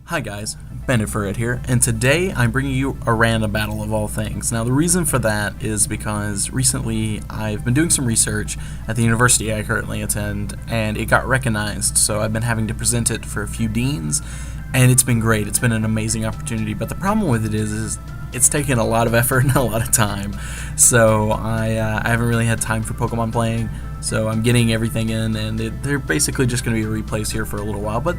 Hi guys, BandedFurret here, and today I'm bringing you a random battle of all things. Now the reason for that is because recently I've been doing some research at the university I currently attend, and it got recognized, so I've been having to present it for a few deans, and it's been great. It's been an amazing opportunity, but the problem with it is it's taken a lot of effort and a lot of time, so I haven't really had time for Pokemon playing, so I'm getting everything in, and they're basically just going to be replays here for a little while, but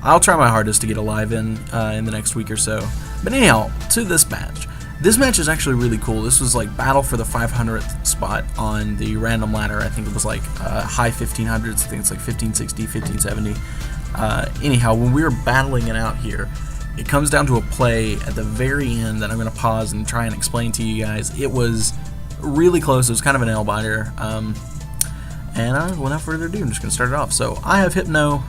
I'll try my hardest to get a live in the next week or so. But anyhow, to this match. This match is actually really cool. This was like battle for the 500th spot on the random ladder. I think it was like high 1500s. I think it's like 1560, 1570. Anyhow, when we were battling it out here, it comes down to a play at the very end that I'm going to pause and try and explain to you guys. It was really close. It was kind of an nail biter. And without further ado, I'm just going to start it off. So I have Hypno.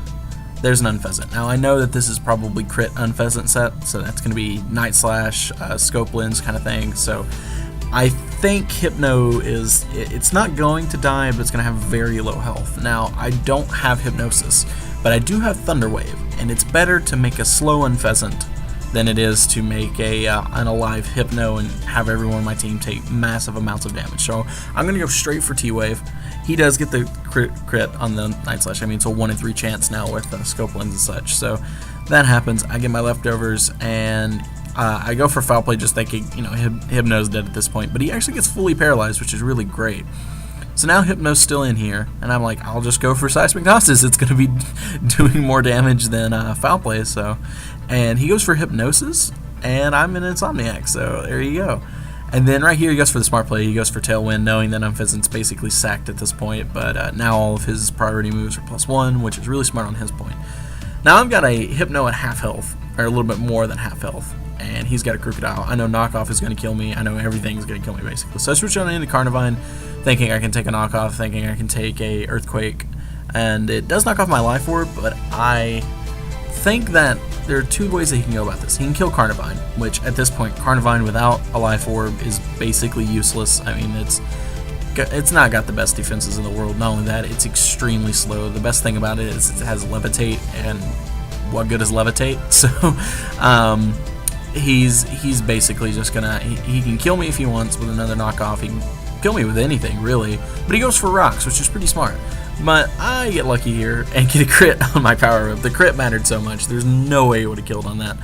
There's an Unpheasant. Now I know that this is probably crit Unpheasant set, so that's going to be Night Slash, Scope Lens kind of thing. So I think Hypno it's not going to die, but it's going to have very low health. Now I don't have Hypnosis, but I do have Thunder Wave, and it's better to make a slow Unpheasant than it is to make an alive Hypno and have everyone on my team take massive amounts of damage. So I'm going to go straight for T-Wave. He does get the crit on the Night Slash. I mean, it's a 1 in 3 chance now with Scope Lens and such. So that happens. I get my leftovers, and I go for Foul Play just thinking, Hypno's dead at this point. But he actually gets fully paralyzed, which is really great. So now Hypno's still in here, and I'm like, I'll just go for Seismic Gnosis. It's going to be doing more damage than Foul Play. And he goes for Hypnosis, and I'm an Insomniac. So there you go. And then right here he goes for the smart play. He goes for Tailwind, knowing that Unpheasant's basically sacked at this point, but now all of his priority moves are +1, which is really smart on his point. Now I've got a Hypno at half health, or a little bit more than half health, and he's got a Crocodile. I know Knockoff is going to kill me. I know everything's going to kill me, basically. So I switch on into Carnivine, thinking I can take a Knockoff, thinking I can take a Earthquake, and it does knock off my Life Orb, but I think that there are two ways that he can go about this. He can kill Carnivine, which at this point, Carnivine without a Life Orb is basically useless. I mean, it's not got the best defenses in the world. Not only that, it's extremely slow. The best thing about it is it has Levitate, and what good is Levitate? So he's basically just gonna he can kill me if he wants with another knockoff. He can kill me with anything really, but he goes for rocks, which is pretty smart. But I get lucky here and get a crit on my power up. The crit mattered so much. There's no way it would have killed on that.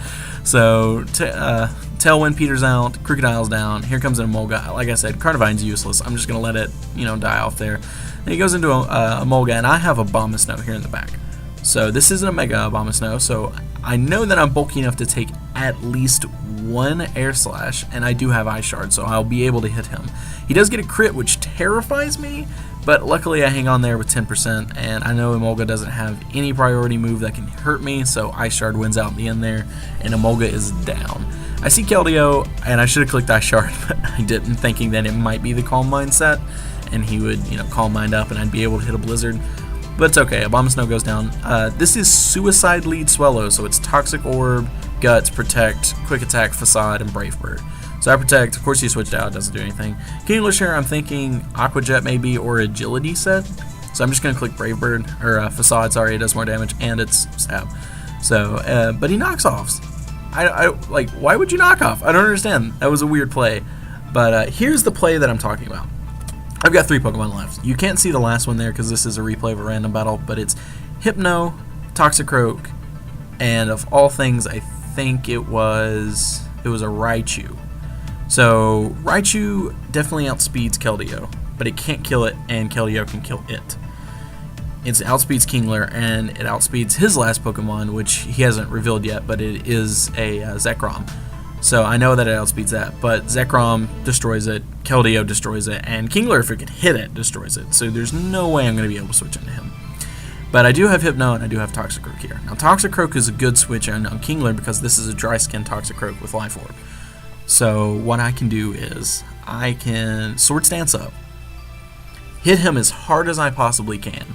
So Tailwind peters out, Crocodile's down. Here comes an Emolga. Like I said, Carnivine's useless. I'm just gonna let it, die off there. Then he goes into a Emolga, and I have a Abomasnow here in the back. So this isn't a Mega Abomasnow, so I know that I'm bulky enough to take at least one Air Slash, and I do have Ice Shard, so I'll be able to hit him. He does get a crit, which terrifies me, but luckily I hang on there with 10%, and I know Emolga doesn't have any priority move that can hurt me, so Ice Shard wins out in the end there, and Emolga is down. I see Keldeo, and I should have clicked Ice Shard, but I didn't, thinking that it might be the Calm Mind set, and he would, Calm Mind up, and I'd be able to hit a Blizzard. But it's okay, Abomasnow goes down. This is Suicide Lead Swellow, so it's Toxic Orb, Guts, Protect, Quick Attack, Facade, and Brave Bird. So I Protect, of course he switched out, doesn't do anything. King English here, I'm thinking Aqua Jet maybe, or Agility set. So I'm just going to click Brave Bird, or Facade, sorry, it does more damage, and it's Stab. So, but he knocks offs. Like, why would you knock off? I don't understand. That was a weird play. But here's the play that I'm talking about. I've got 3 Pokemon left. You can't see the last one there because this is a replay of a random battle, but it's Hypno, Toxi Croaked, and of all things, I think it was a Raichu. So Raichu definitely outspeeds Keldeo, but it can't kill it, and Keldeo can kill it. It outspeeds Kingler, and it outspeeds his last Pokemon, which he hasn't revealed yet, but it is a Zekrom. So I know that it outspeeds that, but Zekrom destroys it, Keldeo destroys it, and Kingler, if it can hit it, destroys it. So there's no way I'm going to be able to switch into him. But I do have Hypno, and I do have Toxi Croaked here. Now Toxi Croaked is a good switch on Kingler because this is a dry skin Toxi Croaked with Life Orb. So what I can do is I can Swords Dance up, hit him as hard as I possibly can,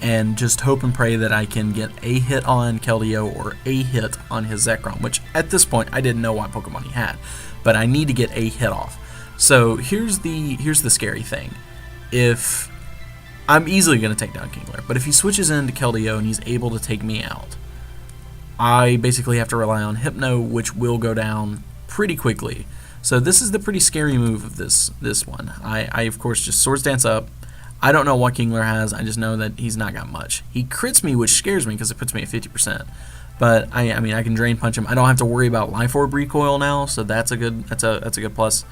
and just hope and pray that I can get a hit on Keldeo or a hit on his Zekrom, which at this point I didn't know what Pokemon he had, but I need to get a hit off. So here's the scary thing. If I'm easily going to take down Kingler, but if he switches into Keldeo and he's able to take me out, I basically have to rely on Hypno, which will go down pretty quickly. So this is the pretty scary move of this one. I of course just Swords Dance up. I don't know what Kingler has. I just know that he's not got much. He crits me, which scares me because it puts me at 50%. But I mean, I can Drain Punch him. I don't have to worry about Life Orb recoil now, so that's a good good plus.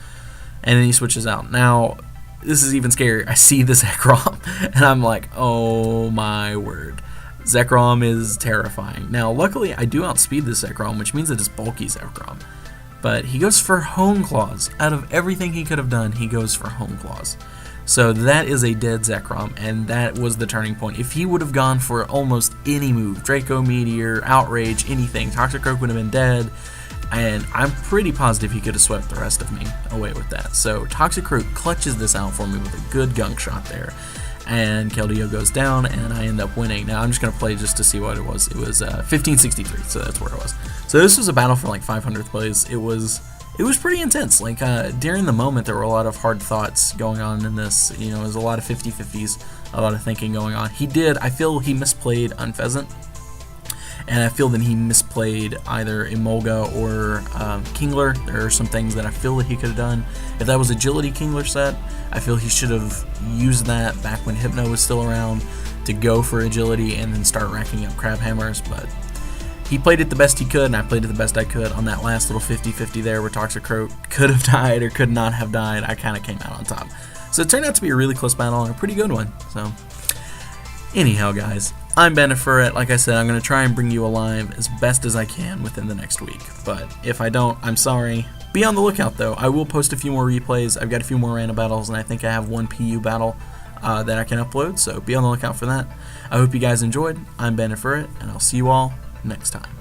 And then he switches out. Now, this is even scarier. I see the Zekrom, and I'm like, oh my word. Zekrom is terrifying. Now, luckily, I do outspeed this Zekrom, which means that it's bulky Zekrom. But he goes for Hone Claws. Out of everything he could have done, he goes for Hone Claws. So that is a dead Zekrom, and that was the turning point. If he would have gone for almost any move, Draco Meteor, Outrage, anything, Toxi Croaked would have been dead, and I'm pretty positive he could have swept the rest of me away with that. So Toxi Croaked clutches this out for me with a good gunk shot there, and Keldeo goes down, and I end up winning. Now I'm just going to play just to see what it was. It was 1563, so that's where it was. So this was a battle for like 500th plays. It was pretty intense. Like, during the moment, there were a lot of hard thoughts going on in this. You know, it was a lot of 50-50s, a lot of thinking going on. I feel he misplayed Unpheasant, and I feel that he misplayed either Emolga or Kingler. There are some things that I feel that he could have done. If that was Agility Kingler set, I feel he should have used that back when Hypno was still around to go for Agility and then start racking up Crab Hammers, but he played it the best he could, and I played it the best I could. On that last little 50-50 there where Toxi Croaked could have died or could not have died, I kind of came out on top. So it turned out to be a really close battle and a pretty good one. So, anyhow, guys, I'm BandedFurret. Like I said, I'm going to try and bring you alive as best as I can within the next week. But if I don't, I'm sorry. Be on the lookout, though. I will post a few more replays. I've got a few more random battles, and I think I have one PU battle that I can upload. So be on the lookout for that. I hope you guys enjoyed. I'm BandedFurret, and I'll see you all next time.